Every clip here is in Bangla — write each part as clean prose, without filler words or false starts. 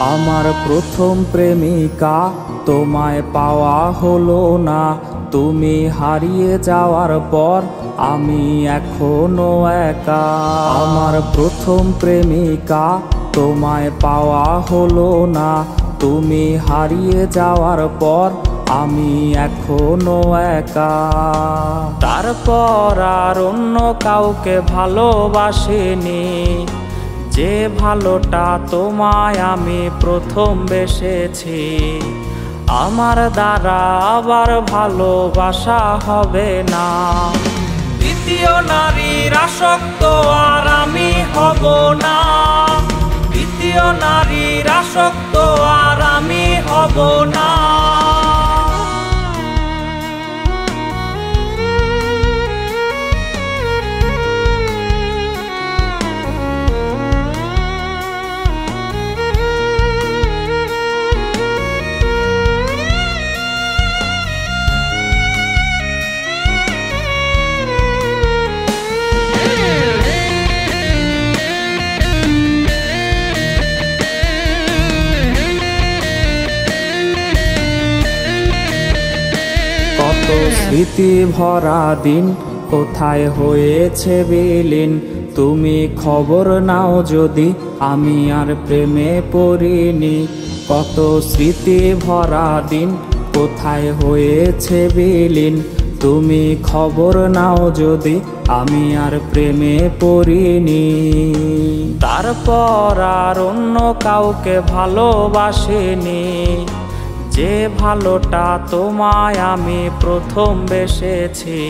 আমার প্রথম প্রেমিকা তোমায় পাওয়া হলো না, তুমি হারিয়ে যাওয়ার পর আমি এখনো একা। আমার প্রথম প্রেমিকা তোমায় পাওয়া হলো না, তুমি হারিয়ে যাওয়ার পর আমি এখনো একা। তারপর আর অন্য কাউকে ভালোবাসিনি, যে ভালোটা তোমায় আমি প্রথম বেসেছি। আমার দ্বারা আবার ভালোবাসা হবে না, দ্বিতীয় নারীর আসক্ত আর আমি হব না। দ্বিতীয় নারীর আসক্ত আর আমি হব না। কত স্মৃতি ভরা দিন কোথায় হয়েছে বিলীন, তুমি খবর নাও যদি আমি আর প্রেমে পড়িনি। কত স্মৃতি ভরা দিন কোথায় হয়েছে বিলীন, তুমি খবর নাও যদি আমি আর প্রেমে পড়িনি। তারপর আর অন্য কাউকে ভালোবাসিনি, যে ভালোটা তোমায় আমি প্রথম বেসেছি।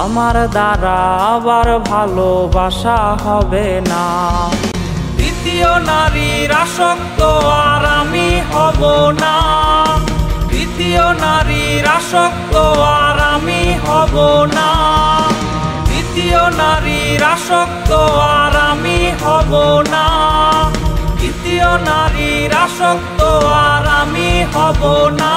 আমার দ্বারা আবার ভালোবাসা হবে না, দ্বিতীয় নারীর আসক্ত আর আমি হব না। দ্বিতীয় নারীর আসক্ত আর আমি হব না। দ্বিতীয় নারীর আসক্ত আর আমি হব না। দ্বিতীয় নারীর আসক্ত আর আমি হব না।